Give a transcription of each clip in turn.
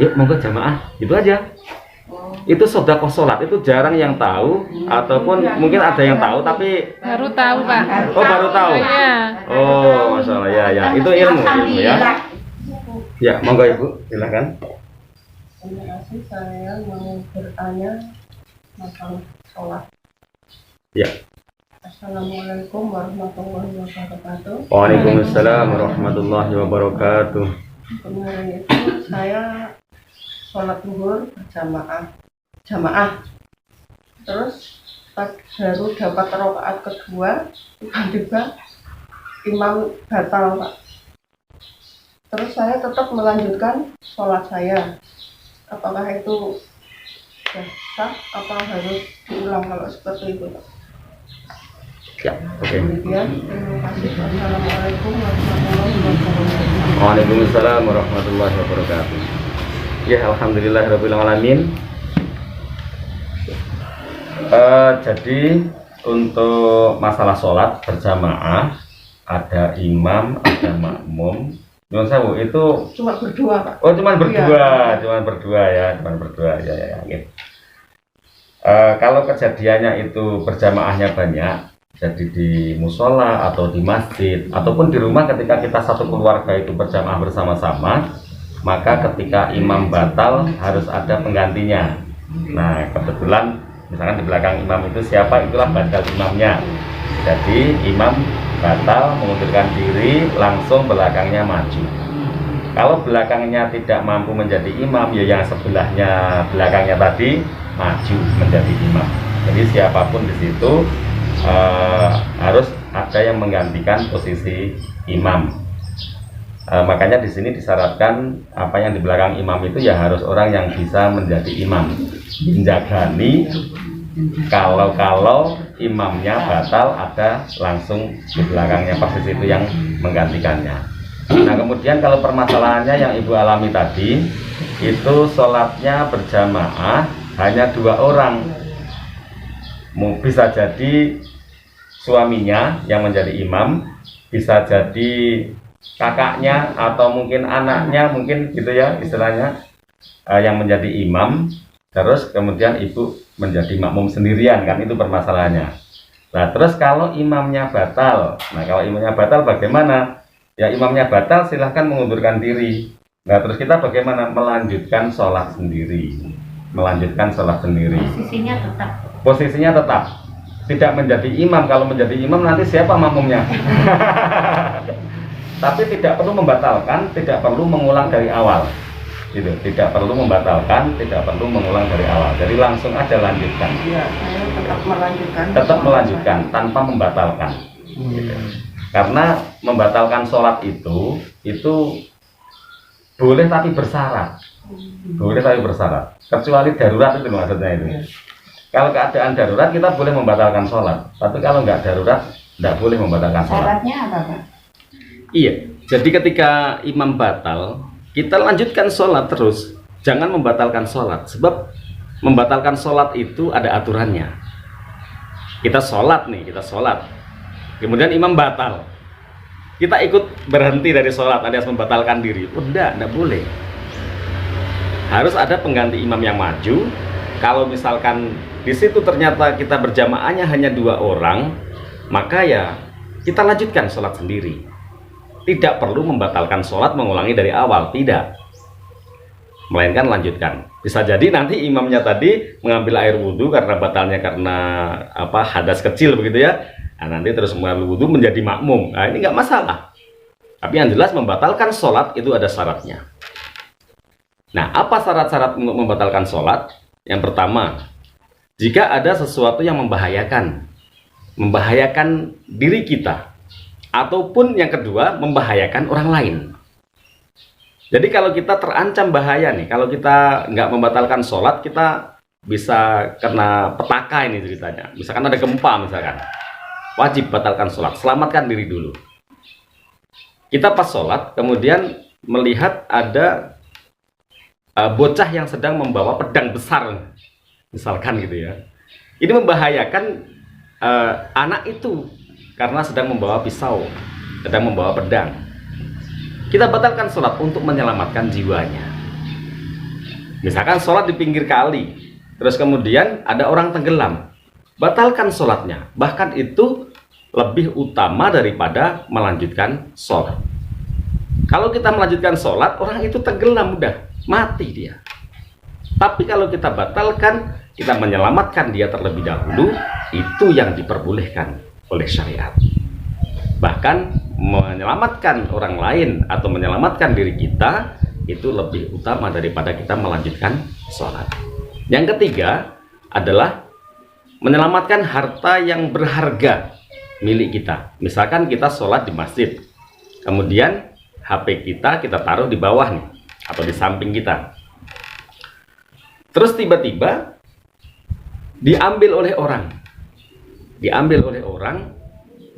Yuk monggo jamaah, itu aja. Itu sedekah sholat itu jarang yang tahu, ataupun mungkin ada yang tahu tapi Baru tahu, Pak. oh baru tahu. Iya. Oh, masalah ya. Itu ilmu ya. Ya, monggo Ibu, silakan. Terima kasih, saya mau bertanya masalah sholat. Ya. Assalamualaikum warahmatullahi wabarakatuh. Waalaikumsalam warahmatullahi wabarakatuh. Kemarin itu saya sholat zuhur jamaah. Terus baru dapat rakaat kedua, tiba-tiba imam batal, Pak. Terus saya tetap melanjutkan sholat saya. Apakah itu sudah sah? Apa harus diulang kalau seperti itu, Pak? Ya, oke. Demikian, terima kasih. Assalamualaikum warahmatullahi wabarakatuh. Waalaikumsalam warahmatullahi wabarakatuh. Ya, alhamdulillahirabbil alamin. Jadi untuk masalah sholat berjamaah ada imam, ada makmum. Nyuwun sewu itu Cuma berdua, Pak. oh cuman berdua, Iya. cuman berdua ya. Gitu. Kalau kejadiannya itu berjamaahnya banyak, jadi di musola atau di masjid ataupun di rumah ketika kita satu keluarga itu berjamaah bersama-sama, maka ketika imam batal harus ada penggantinya. Nah kebetulan misalkan di belakang imam itu siapa, itulah batal imamnya. Jadi imam batal mengundurkan diri, langsung belakangnya maju. Kalau belakangnya tidak mampu menjadi imam, ya yang sebelahnya belakangnya tadi maju menjadi imam. Jadi siapapun di situ harus ada yang menggantikan posisi imam. Makanya di sini disyaratkan apa yang di belakang imam itu ya harus orang yang bisa menjadi imam, menjagani. Kalau imamnya batal, ada langsung di belakangnya persis itu yang menggantikannya. Nah kemudian kalau permasalahannya yang Ibu alami tadi, itu sholatnya berjamaah hanya 2 orang. Bisa jadi suaminya yang menjadi imam, bisa jadi kakaknya atau mungkin anaknya, mungkin gitu ya istilahnya, yang menjadi imam. Terus kemudian ibu menjadi makmum sendirian, kan itu permasalahannya. Nah terus kalau imamnya batal, bagaimana? Ya imamnya batal silahkan mengundurkan diri. Nah terus kita bagaimana? Melanjutkan sholat sendiri. Posisinya tetap. Tidak menjadi imam. Kalau menjadi imam nanti siapa makmumnya? Tapi tidak perlu membatalkan, tidak perlu mengulang dari awal. Gitu, tidak perlu membatalkan, tidak perlu mengulang dari awal. Jadi langsung aja lanjutkan. Iya, saya Tetap melanjutkan tanpa membatalkan. Gitu. Karena membatalkan sholat itu boleh tapi bersyarat. Kecuali darurat itu maksudnya itu. Kalau keadaan darurat kita boleh membatalkan sholat. Tapi kalau nggak darurat, nggak boleh membatalkan sholat. Syaratnya apa, Pak? Iya. Jadi ketika imam batal, kita lanjutkan sholat terus, jangan membatalkan sholat. Sebab membatalkan sholat itu ada aturannya. Kita sholat, kemudian imam batal, kita ikut berhenti dari sholat alias membatalkan diri. Enggak boleh. Harus ada pengganti imam yang maju. Kalau misalkan di situ ternyata kita berjamaahnya hanya 2 orang, maka ya kita lanjutkan sholat sendiri. Tidak perlu membatalkan sholat, mengulangi dari awal, tidak. Melainkan lanjutkan. Bisa jadi nanti imamnya tadi mengambil air wudhu karena batalnya karena hadas kecil begitu ya. Nah, nanti terus mengambil wudhu menjadi makmum. Nah, ini nggak masalah. Tapi yang jelas membatalkan sholat itu ada syaratnya. Nah, apa syarat-syarat untuk membatalkan sholat? Yang pertama, jika ada sesuatu yang membahayakan diri kita. Ataupun yang kedua, membahayakan orang lain. Jadi kalau kita terancam bahaya nih, kalau kita nggak membatalkan sholat, kita bisa kena petaka ini ceritanya. Misalkan ada gempa misalkan, wajib batalkan sholat, selamatkan diri dulu. Kita pas sholat, kemudian melihat ada bocah yang sedang membawa pedang besar, misalkan gitu ya. Ini membahayakan anak itu, karena sedang membawa pisau, sedang membawa pedang. Kita batalkan sholat untuk menyelamatkan jiwanya. Misalkan sholat di pinggir kali, terus kemudian ada orang tenggelam, batalkan sholatnya. Bahkan itu lebih utama daripada melanjutkan sholat. Kalau kita melanjutkan sholat, orang itu tenggelam, udah mati dia. Tapi kalau kita batalkan, kita menyelamatkan dia terlebih dahulu, itu yang diperbolehkan oleh syariat. Bahkan menyelamatkan orang lain atau menyelamatkan diri kita itu lebih utama daripada kita melanjutkan sholat. Yang ketiga adalah menyelamatkan harta yang berharga milik kita. Misalkan kita sholat di masjid, kemudian HP kita taruh di bawah nih, atau di samping kita. Terus tiba-tiba diambil oleh orang,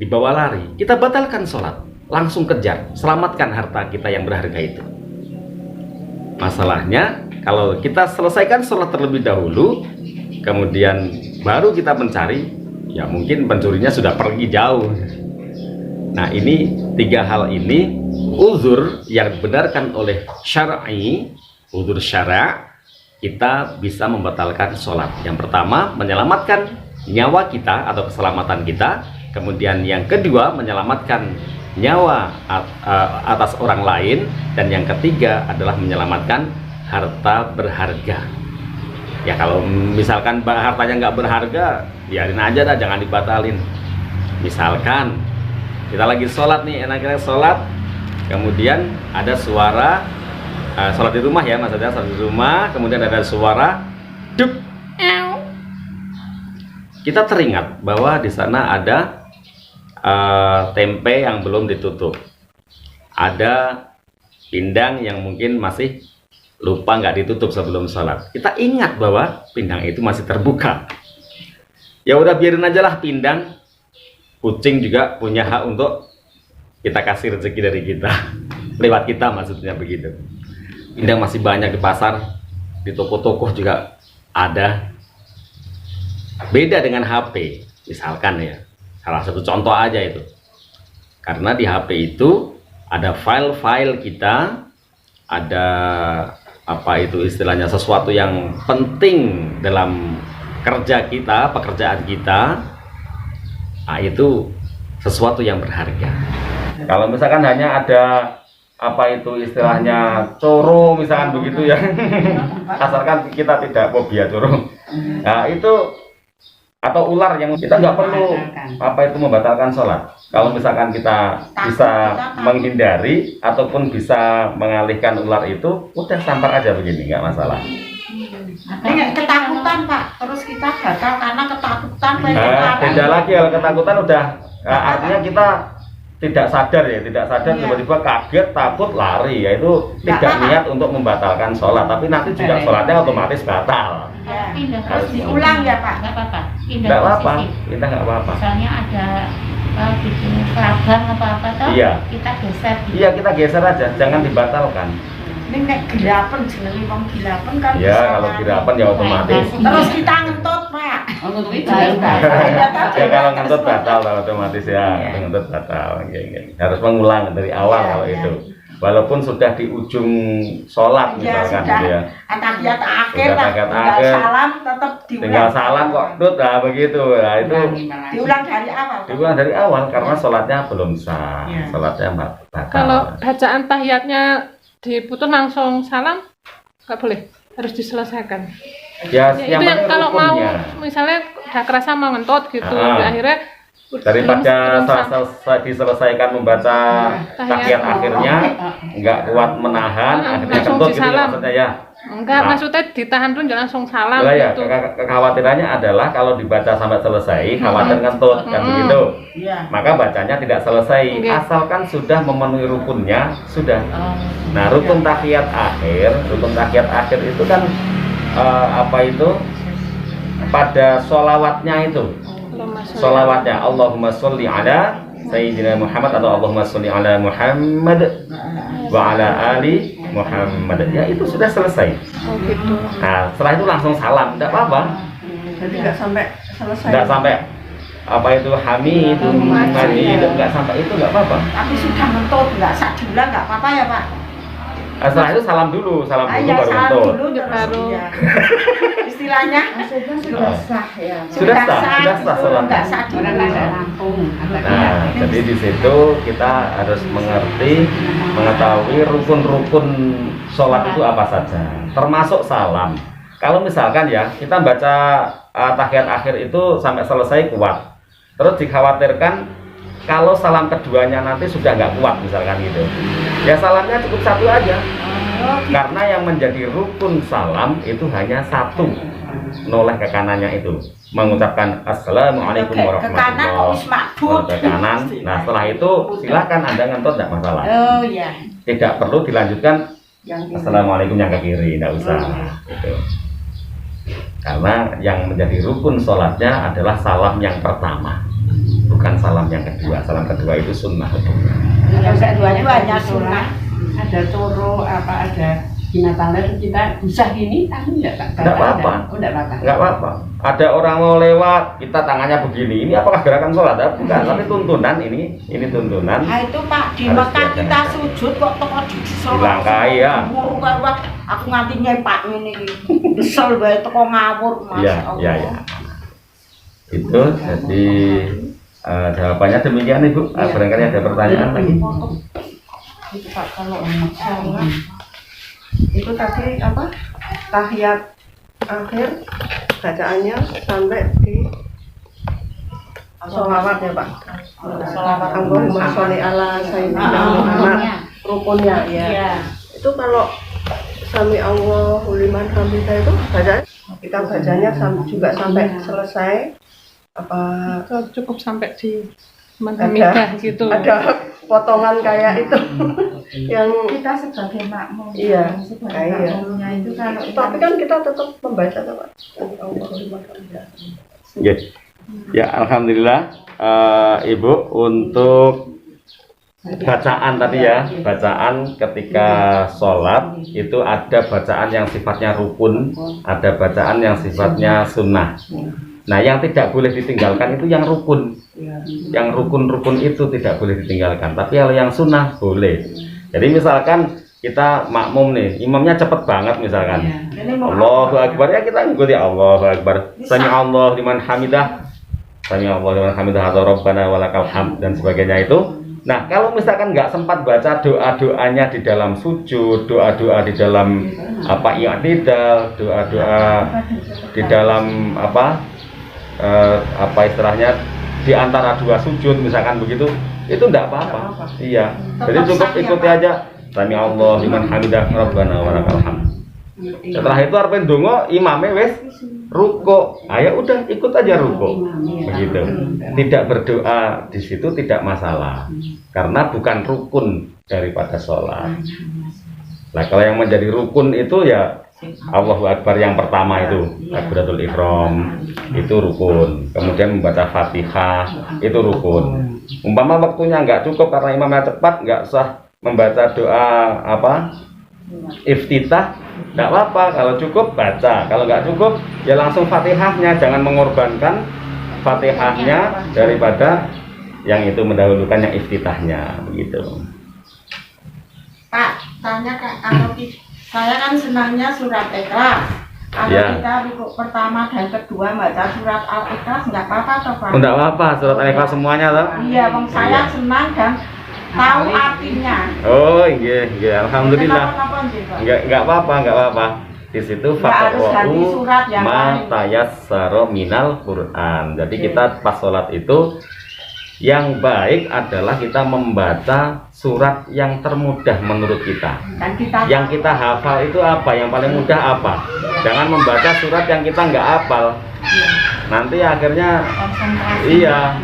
dibawa lari. Kita batalkan sholat, langsung kejar, selamatkan harta kita yang berharga itu. Masalahnya kalau kita selesaikan sholat terlebih dahulu, kemudian baru kita mencari, ya mungkin pencurinya sudah pergi jauh. Nah, ini tiga hal ini uzur yang dibenarkan oleh syar'i, uzur syara', kita bisa membatalkan sholat. Yang pertama, menyelamatkan nyawa kita atau keselamatan kita. Kemudian yang kedua, menyelamatkan nyawa atas orang lain. Dan yang ketiga adalah menyelamatkan harta berharga. Ya kalau misalkan hartanya nggak berharga, biarin aja dah, jangan dibatalin. Misalkan kita lagi sholat nih, enak-enak sholat, kemudian ada suara sholat di rumah ya, maksudnya sholat di rumah, kemudian ada suara duk, kita teringat bahwa di sana ada tempe yang belum ditutup, ada pindang yang mungkin masih lupa nggak ditutup sebelum sholat. Kita ingat bahwa pindang itu masih terbuka. Ya udah biarin aja lah pindang. Kucing juga punya hak untuk kita kasih rezeki dari kita, lewat kita, maksudnya begitu. Pindang masih banyak di pasar, di toko-toko juga ada. Beda dengan HP, misalkan ya, salah satu contoh aja itu. Karena di HP itu ada file-file kita, ada apa itu istilahnya, sesuatu yang penting dalam kerja kita, pekerjaan kita. Nah, itu sesuatu yang berharga. Kalau misalkan hanya ada apa itu istilahnya coro, misalkan begitu ya, asalkan kita tidak fobia coro. Nah itu, atau ular yang kita nggak perlu apa itu membatalkan sholat. Kalau misalkan kita bisa menghindari ataupun bisa mengalihkan ular itu, udah sampar aja begini, nggak masalah. Ketakutan Pak, terus kita batal karena ketakutan. Beda lagi, kalau ketakutan udah artinya kita tidak sadar ya, tiba-tiba kaget, takut, lari, ya itu tidak niat untuk membatalkan sholat, tapi nanti juga sholatnya otomatis batal. Harus diulang ya Pak, nggak apa-apa. Nggak apa-apa, kita nggak apa-apa. Misalnya ada gitu kelabang apa-apa toh, kita geser. Gitu. Iya, kita geser aja, jangan dibatalkan. Ini nek girapen, jenenge wong girapen kan. Ya kalau girapen ya otomatis. Terus kita ngentut Pak. Ngentut itu Ya kalau ngentut batal otomatis ya, ngentut batal. Harus mengulang dari awal kalau itu. Walaupun sudah di ujung sholat misalkan gitu ya. Tahiyat akhir, tinggal salam tetap diulang. Tinggal salam kok, begitu. Nah itu diulang dari awal. Diulang dari awal karena sholatnya belum sah, sholatnya batal. Kalau bacaan tahiyatnya diputus langsung salam, nggak boleh, harus diselesaikan. Ya, itu yang kalau mau misalnya udah kerasa mau ngentut gitu, akhirnya daripada diselesaikan membaca tahiyat akhirnya nggak kuat menahan, akhirnya kentut gitu ya, maksudnya ya. Enggak, maksudnya ditahan dulu jangan langsung salam gitu. Kekhawatirannya adalah kalau dibaca sampai selesai khawatir ngentut kan begitu. Maka bacanya tidak selesai, asalkan sudah memenuhi rukunnya, sudah. Nah, rukun tahiyat akhir itu kan apa itu? Pada sholawatnya itu. Sholawatnya Allahumma sholli ala Sayyidina Muhammad atau Allahumma sholli ala Muhammad wa ala ali Muhammad. Ya itu sudah selesai. Nah setelah itu langsung salam, tidak apa-apa. Jadi nggak sampai selesai. Nggak sampai apa itu hamidun majid, nggak sampai itu, nggak apa-apa. Tapi sudah ngentut, nggak sah diulang nggak apa-apa ya Pak. Setelah itu salam dulu baru salam untuk. dulu terus Baru. ya. Istilahnya Maksudnya sudah sah ya. Sudah sah sholat. Enggak sah di Rampung. Nah, jadi di situ kita harus mengetahui rukun-rukun sholat itu apa saja, termasuk salam. Kalau misalkan ya kita baca tahiyat akhir itu sampai selesai kuat, terus dikhawatirkan kalau salam keduanya nanti sudah nggak kuat misalkan gitu, ya salamnya cukup satu aja. Karena yang menjadi rukun salam itu hanya satu, noleh ke kanannya itu, mengucapkan assalamualaikum warahmatullahi wabarakatuh ke kanan. Nah setelah itu silakan Anda ngentot, tidak masalah. Oh iya. Tidak perlu dilanjutkan Yang assalamualaikum yang ke kiri, tidak usah. Gitu. Karena yang menjadi rukun sholatnya adalah salam yang pertama, bukan salam yang kedua. Salam kedua itu sunnah. yang kedua itu hanya sunnah. Ada coro apa ada binatang lain kita bisa gini tapi enggak apa-apa. Enggak apa-apa. Enggak apa-apa. Ada orang mau lewat, kita tangannya begini. Ini apakah gerakan sholat? Bukan, tapi tuntunan ini tuntunan. Nah itu Pak di Harus Mekah kita diajarkan. sujud kok toko di Dilangkai ya. Aku nganti nyepak ini besar banget toko ngawur Mas. Iya. Itu jadi jawabannya demikian Ibu. Barangkali ada pertanyaan lagi. Itu Pak kalau sholat itu tadi apa tahiyat akhir bacaannya sampai di sholawat ya Pak. Sholawat Allahumma sholli ala sayyidina Muhammad rukunnya ya. Iya. Itu kalau sami Allahu liman hamidah itu kita bacanya juga sampai selesai apa Cukup sampai di Hamidah gitu. ada potongan kayak itu yang Kita sebagai makmum. Iya. Sebagai Iya. makmumnya itu kalau tapi kan kita tetap membaca Pak. Allahu liman hamidah. Yes. Ya, alhamdulillah Ibu untuk bacaan tadi ya, bacaan ketika sholat itu ada bacaan yang sifatnya rukun, ada bacaan yang sifatnya sunnah. Nah, yang tidak boleh ditinggalkan itu yang rukun. Yang rukun-rukun itu tidak boleh ditinggalkan. Tapi kalau yang sunnah boleh. Jadi misalkan kita makmum nih, imamnya cepet banget misalkan. Allahu Akbar, ya kita ngikuti Allahu Akbar. Sami Allah liman hamidah. Sami Allah liman hamidah atau Rabbana walakal hamd dan sebagainya itu. Nah, kalau misalkan nggak sempat baca doa-doanya di dalam sujud, doa-doa di dalam i'tidal, doa-doa di dalam apa istilahnya di antara dua sujud misalkan begitu, itu enggak apa-apa. Iya. Jadi cukup ikuti aja. Sami Allah liman hamidah Rabbana walakal hamd. Setelah itu arep ndonga imame wis ruko. Ya udah ikut aja ruko. Begitu. Tidak berdoa di situ tidak masalah. Karena bukan rukun daripada sholat. Nah, kalau yang menjadi rukun itu ya Allahu Akbar yang pertama itu takbiratul ihram itu rukun, kemudian membaca Fatihah itu rukun. Umpama waktunya nggak cukup karena imamnya cepat, nggak usah membaca doa iftitah, nggak apa-apa. Kalau cukup baca, kalau nggak cukup ya langsung Fatihahnya, jangan mengorbankan Fatihahnya daripada yang itu mendahulukan yang iftitahnya begitu. Pak, tanya Kak, kalau saya kan senangnya surat Ikhlas. Kalau kita rukuk pertama dan kedua baca surat Al-Ikhlas nggak apa-apa toh Pak? Nggak apa-apa, surat Al-Ikhlas semuanya toh? Iya, bang saya senang dan tahu artinya. Oh iya, alhamdulillah. Nggak apa-apa. Di situ faqra'u ma tayassara minal Qur'an. Jadi kita pas sholat itu yang baik adalah kita membaca surat yang termudah menurut kita. Yang kita hafal itu apa? Yang paling mudah apa? Jangan membaca surat yang kita nggak hafal. Nanti akhirnya iya,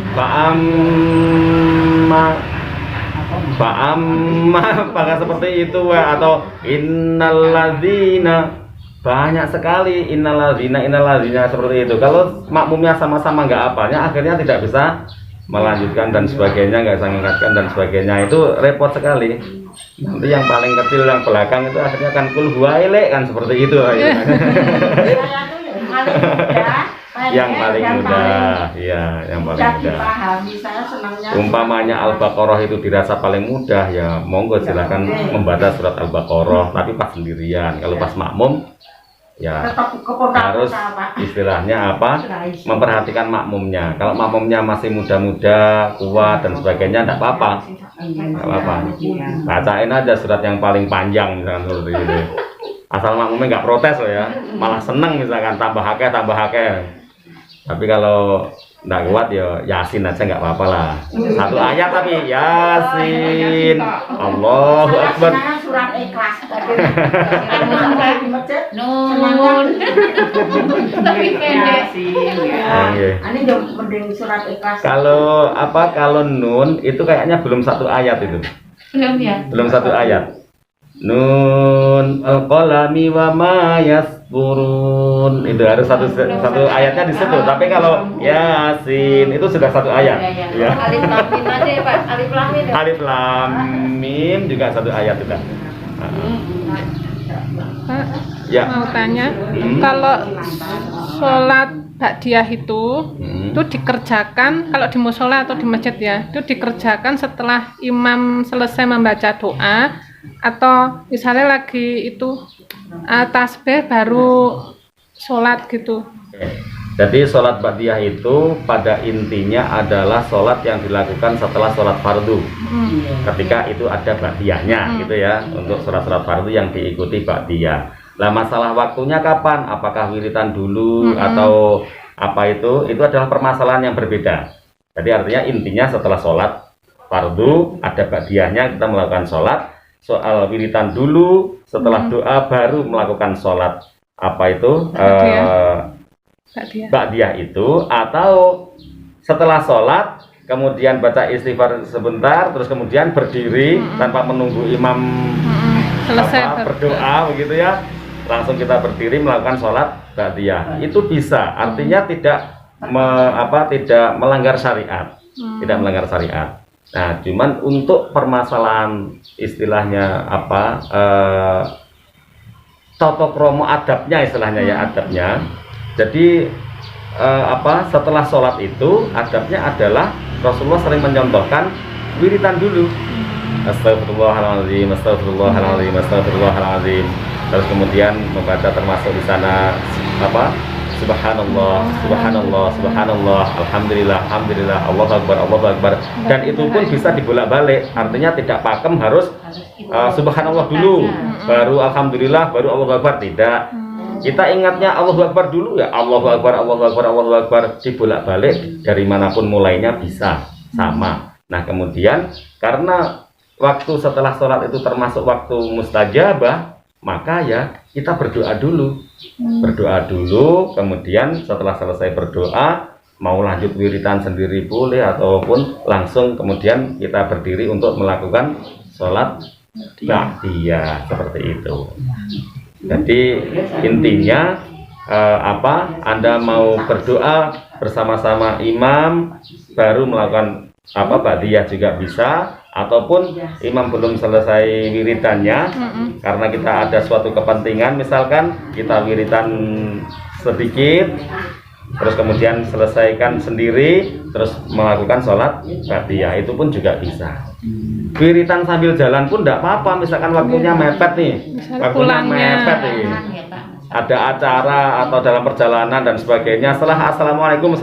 apakah seperti itu atau innalladzina, banyak sekali innalladzina seperti itu. Kalau makmumnya sama-sama nggak hafalnya, akhirnya tidak bisa melanjutkan dan sebagainya, nggak bisa mengingatkan dan sebagainya, itu repot sekali. Nanti yang paling kecil yang belakang itu akhirnya kan kul huwaile kan seperti itu. Saya tuh paling mudah yang paling mudah, ya, yang paling mudah mudah. dipahami. Saya senangnya Umpamanya Al-Baqarah itu dirasa paling mudah, ya monggo silahkan membaca surat Al-Baqarah, tapi pas sendirian. Kalau pas makmum, ya tetap keponakan harus Pak. istilahnya apa? Memperhatikan makmumnya. Kalau makmumnya masih muda-muda, kuat dan sebagainya, tidak apa-apa. Tidak apa-apa. Bacain aja surat yang paling panjang misalkan seperti itu. Asal makmumnya nggak protes loh ya, malah seneng misalkan tambah akeh. Tapi kalau nggak kuat ya Yasin aja nggak apa-apa lah. Satu ayat tapi Yasin. Allahu Saya Akbar. senangnya surat Ikhlas. Di masjid Nun. Tapi pendek. Oke. ini jauh mending surat Ikhlas. Kalau Nun itu kayaknya belum satu ayat itu. Belum ya? Belum satu ayat. Nun al-qalami wa ma yasburun. Itu harus satu ayatnya di situ. Tapi kalau Yasin itu sudah satu ayat. Ya. Alif lam mim aja ya Pak. Alif lam mim. Alif lam mim juga satu ayat sudah. Pak, Ya. mau tanya, kalau sholat ba'diyah itu dikerjakan kalau di musola atau di masjid ya, itu dikerjakan setelah imam selesai membaca doa atau misalnya lagi itu tasbih baru sholat gitu. Jadi sholat ba'diyah itu pada intinya adalah sholat yang dilakukan setelah sholat fardu. Ketika itu ada ba'diyahnya gitu ya, untuk sholat-sholat fardu yang diikuti ba'diyah. Lah masalah waktunya kapan? Apakah wiritan dulu atau apa itu adalah permasalahan yang berbeda. Jadi artinya intinya setelah sholat fardu ada ba'diyahnya kita melakukan sholat. Soal wiritan dulu, setelah doa baru melakukan sholat apa itu ba'diyah itu, atau setelah sholat kemudian baca istighfar sebentar terus kemudian berdiri tanpa menunggu imam Selesai berdoa begitu ya, langsung kita berdiri melakukan sholat ba'diyah. Itu bisa, artinya tidak melanggar syariat, tidak melanggar syariat. Nah, cuman untuk permasalahan istilahnya tata krama adabnya istilahnya ya, adabnya. Jadi setelah sholat itu adabnya adalah Rasulullah sering mencontohkan wiritan dulu. Astagfirullahaladzim, astagfirullahaladzim, astagfirullahaladzim. Terus kemudian membaca termasuk di sana Subhanallah, subhanallah, subhanallah, alhamdulillah, alhamdulillah, Allahu akbar, Allahu akbar. Dan itu pun bisa dibolak-balik. Artinya tidak pakem harus subhanallah dulu, baru alhamdulillah, baru Allahu akbar. Tidak. Kita ingatnya Allahu akbar dulu ya, Allahu akbar, Allahu akbar, Allahu akbar. Dibolak-balik dari manapun mulainya bisa sama. Nah, kemudian karena waktu setelah sholat itu termasuk waktu mustajabah, maka ya kita berdoa dulu. Berdoa dulu, kemudian setelah selesai berdoa mau lanjut wiritan sendiri boleh ataupun langsung kemudian kita berdiri untuk melakukan sholat ba'diyah seperti itu. Jadi intinya Anda mau berdoa bersama-sama imam baru melakukan ba'diyah juga bisa, ataupun imam belum selesai wiritannya karena kita ada suatu kepentingan, misalkan kita wiritan sedikit terus kemudian selesaikan sendiri terus melakukan sholat ba'diyah, itu pun juga bisa. Wiritan sambil jalan pun tidak apa-apa, misalkan waktunya mepet nih, waktunya mepet nih, ada acara atau dalam perjalanan dan sebagainya, setelah assalamualaikum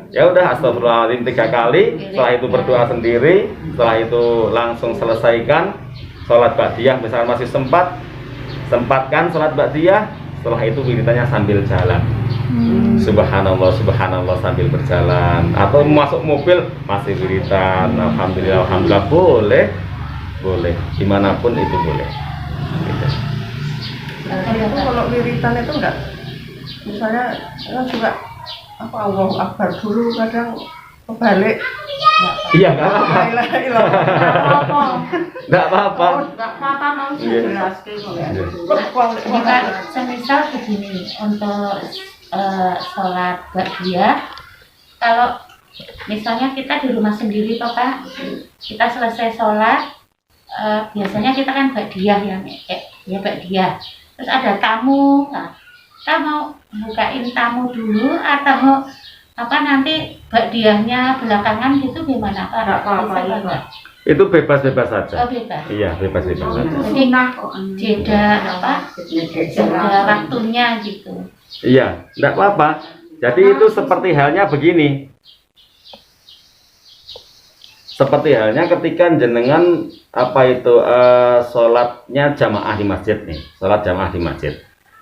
ya udah astagfirullahaladzim 3 kali, setelah itu berdoa sendiri, setelah itu langsung selesaikan sholat ba'diyah. Misalnya masih sempatkan sholat ba'diyah, setelah itu wiritannya sambil jalan, subhanallah, subhanallah sambil berjalan, atau masuk mobil masih wiritan alhamdulillah, alhamdulillah, boleh dimanapun itu boleh gitu. Itu kalau wiritan itu enggak, misalnya juga Allahu akbar dulu, kadang kebalik. Iya, nggak apa-apa. Nggak apa-apa. Nggak apa-apa, mau jelaskan. Ini kan semisal begini, untuk sholat ba'diyah, kalau misalnya kita di rumah sendiri toh Pak, kita selesai sholat, biasanya kita kan ba'diyah ya ba'diyah. Terus ada tamu, nah, kita mau bukain tamu dulu atau mau apa nanti bakdiahnya belakangan gitu gimana Pak? Nggak apa-apa, Bisa ya, nggak? Itu bebas-bebas saja. Oh bebas. Iya, bebas-bebas saja. Itu sunnah kok. Jeda apa? Jeda waktunya gitu. Iya, enggak apa-apa. Jadi itu seperti halnya begini. Seperti halnya ketika jenengan apa itu sholatnya jamaah di masjid nih, sholat jamaah di masjid.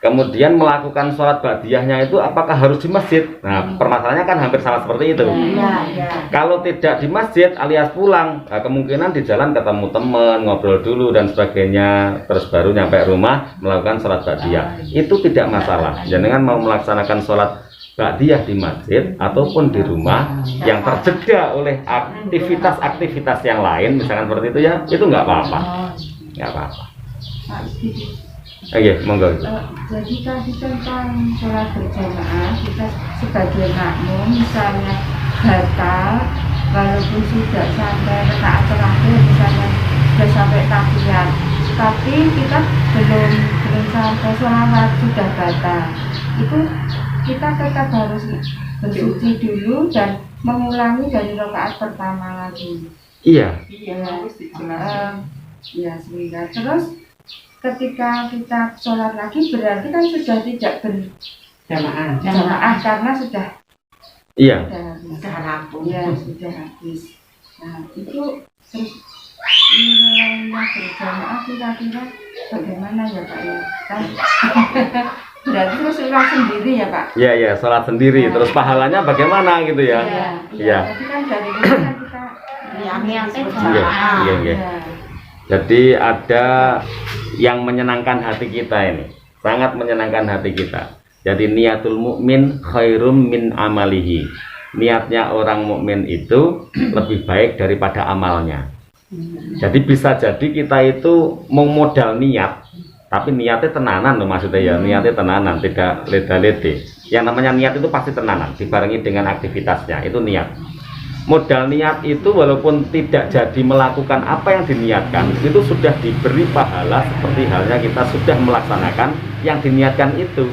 Kemudian melakukan sholat ba'diyahnya itu apakah harus di masjid? Nah, permasalahannya kan hampir sama seperti itu. Iya, iya. Kalau tidak di masjid alias pulang, nah, kemungkinan di jalan ketemu teman, ngobrol dulu dan sebagainya, terus baru nyampe rumah melakukan sholat ba'diyah. Itu tidak masalah. Jangan mau melaksanakan sholat ba'diyah di masjid ataupun di rumah yang terjeda oleh aktivitas-aktivitas yang lain, misalkan seperti itu ya, itu nggak apa-apa, nggak apa-apa. Oke, monggo. Jadi tadi tentang sholat berjamaah, kita sebagai makmum misalnya batal walaupun sudah sampai rakaat terakhir, misalnya sudah sampai tahiyat, tapi kita belum sampai sholawat sudah batal, itu kita tetap harus bersuci dulu dan mengulangi dari rakaat pertama lagi. Iya. Ya, sehingga terus ketika kita sholat lagi berarti kan sudah tidak berjamaah karena sudah Iya. rampung, ya sudah habis. Nah itu terus nilainya berjamaah kira-kira bagaimana ya Pak ya? Kan berarti terus ulang sendiri ya Pak? Iya, iya, sholat sendiri. Terus pahalanya bagaimana gitu ya? Iya. Jadi kan dari ini kan kita Niatnya berjamaah. Iya, iya. Ya. Jadi ada yang menyenangkan hati kita ini, sangat menyenangkan hati kita. Jadi niatul mukmin khairum min amalihi. Niatnya orang mukmin itu lebih baik daripada amalnya. Jadi bisa jadi kita itu mau modal niat, tapi niatnya tenanan loh maksudnya ya, niatnya tenanan, tidak leda-lede. Yang namanya niat itu pasti tenanan, dibarengi dengan aktivitasnya, itu niat. Modal niat itu walaupun tidak jadi melakukan apa yang diniatkan, itu sudah diberi pahala seperti halnya kita sudah melaksanakan yang diniatkan itu.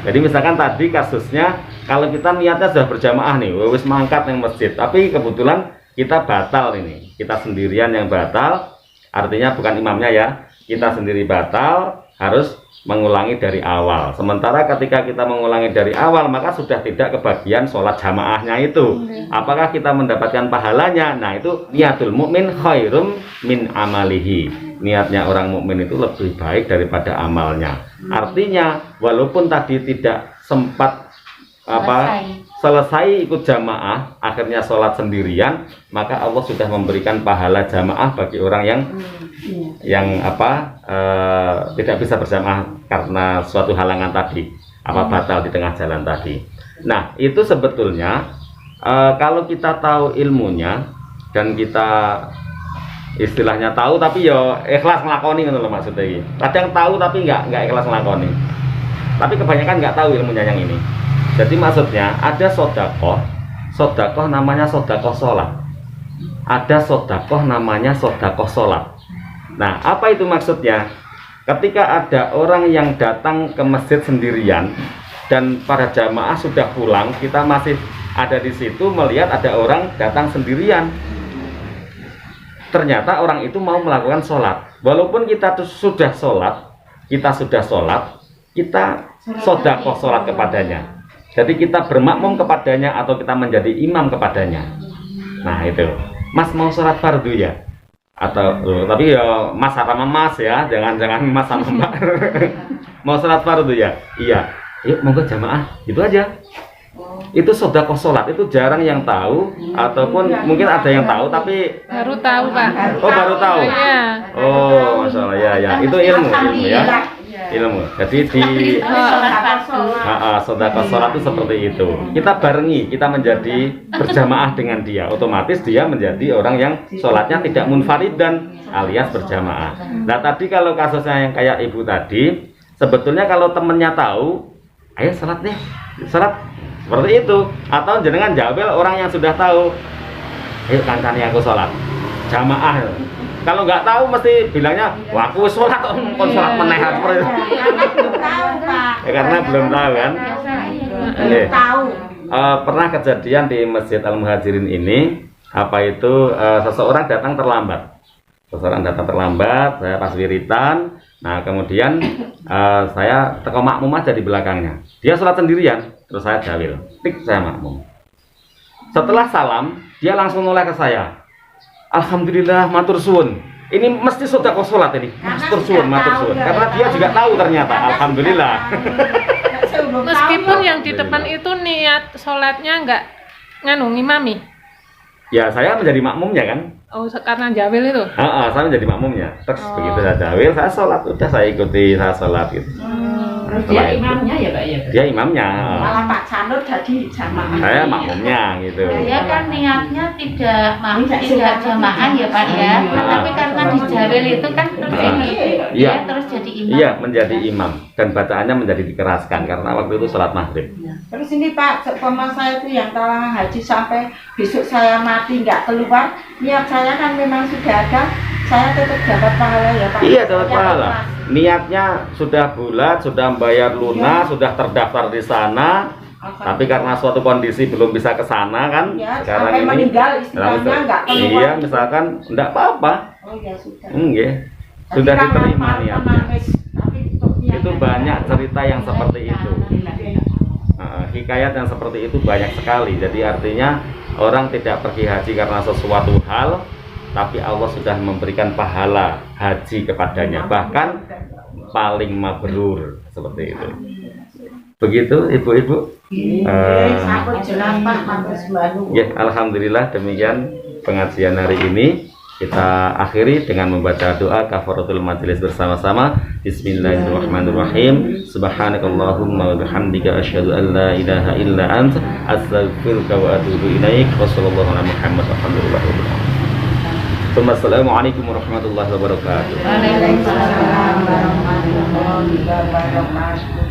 Jadi misalkan tadi kasusnya, kalau kita niatnya sudah berjamaah nih, wis mangkat yang masjid, tapi kebetulan kita batal ini, kita sendirian yang batal, artinya bukan imamnya ya, kita sendiri batal, harus mengulangi dari awal. Sementara ketika kita mengulangi dari awal, maka sudah tidak kebagian sholat jamaahnya itu. Apakah kita mendapatkan pahalanya? Nah, itu niatul mukmin khairum min amalihi. Niatnya orang mukmin itu lebih baik daripada amalnya. Artinya, walaupun tadi tidak sempat selesai ikut jamaah, akhirnya sholat sendirian, maka Allah sudah memberikan pahala jamaah bagi orang yang tidak bisa berjamaah karena suatu halangan tadi, batal di tengah jalan tadi. Nah, itu sebetulnya kalau kita tahu ilmunya dan kita istilahnya tahu tapi ya ikhlas ngelakoni gitu loh maksudnya. Kadang tahu tapi nggak ikhlas ngelakoni. Tapi kebanyakan nggak tahu ilmunya yang ini. Jadi maksudnya ada sodakoh namanya sodakoh sholat. Ada sodakoh namanya sodakoh sholat. Nah, apa itu maksudnya? Ketika ada orang yang datang ke masjid sendirian dan para jamaah sudah pulang, kita masih ada di situ melihat ada orang datang sendirian. Ternyata orang itu mau melakukan sholat. Walaupun kita sudah sholat, kita sodakoh sholat kepadanya. Jadi kita bermakmum kepadanya atau kita menjadi imam kepadanya. Nah itu, Mas mau sholat fardu ya? Atau tapi ya Mas sama Mas ya, jangan Mas sama Mbak. Mau sholat fardu ya? Iya. Yuk monggo jamaah, gitu aja. Itu sodakoh sholat, itu jarang yang tahu, ataupun mungkin ada yang tahu tapi Baru tahu Pak. oh baru tahu. Iya. Oh masalah ya, itu ilmu ya. Ilmu. Jadi di sodakoh sholat itu seperti itu. Kita barengi, kita menjadi berjamaah dengan dia. Otomatis dia menjadi orang yang sholatnya tidak munfaridan alias berjamaah. Nah tadi kalau kasusnya yang kayak ibu tadi, sebetulnya kalau temennya tahu, ayo sholat deh, sholat seperti itu. Atau jenengan jabel orang yang sudah tahu, ayo kancani aku sholat jamaah. Kalau nggak tahu mesti bilangnya, wah aku sholat kok kon sholat meneh seperti itu. Karena belum tahu, Pak. Ya, karena belum tahu kan. Belum tahu. Pernah kejadian di Masjid Al Muhajirin ini, apa itu seseorang datang terlambat. Seseorang datang terlambat, saya pas wiritan. Nah kemudian saya teko makmum aja di belakangnya. Dia sholat sendirian, terus saya jawil, tik saya makmum. Setelah salam, dia langsung noleh ke saya. Alhamdulillah, matur suwun. Ini mesti sudah kau sholat ini, matur suwun, matur suwun. Karena dia juga tahu ternyata, alhamdulillah. Meskipun yang di depan itu niat sholatnya nggak nganu ngimami. Ya saya menjadi makmumnya kan. Oh, karena jawil itu. Saya menjadi makmumnya. Terus begitu saya jawil, saya sholat, udah saya ikuti, saya sholat gitu. Terus dia imamnya ya Pak ya? Dia imamnya. Malah Pak Sanur jadi jamaah. Saya makmumnya gitu. Dia kan niatnya tidak jamaah ya Pak ya, tapi karena di jawil itu kan terus ini Iya. dia terus jadi imam. Iya, menjadi imam dan bacaannya menjadi dikeraskan karena waktu itu sholat maghrib. Terus ini Pak, seumpama saya itu yang talangan haji sampai besok saya mati nggak keluar, niat saya kan memang sudah ada, saya tetap dapat pahala ya Pak. Iya, dapat Saya pahala. ikhlas. Niatnya sudah bulat, sudah bayar lunas, sudah terdaftar di sana. Tapi karena suatu kondisi belum bisa ke sana kan, Ya, sekarang sampai ini. meninggal Nah, istilahnya nggak keluar. iya, misalkan enggak apa-apa. Oh ya sudah. Enggak. Sudah Tapi kan diterima amal niatnya. menangis, tapi untuk niatnya Itu banyak cerita yang seperti itu. Alhamdulillah. Hikayat yang seperti itu banyak sekali. Jadi artinya orang tidak pergi haji karena sesuatu hal, tapi Allah sudah memberikan pahala haji kepadanya, bahkan paling mabrur seperti itu. Begitu ibu-ibu. Sampai jelas Pak, mantus baru. Ya, alhamdulillah demikian pengajian hari ini. Kita akhiri dengan membaca doa kafaratul majelis bersama-sama. Bismillahirrahmanirrahim. Subhanakallahumma wa bihamdika asyhadu an la ilaha illa anta astaghfiruka wa atubu ilaik. Wassallallahu ala Muhammad walhamdulillahi rabbil alamin. Assalamualaikum warahmatullahi wabarakatuh. Waalaikumsalam warahmatullahi wabarakatuh.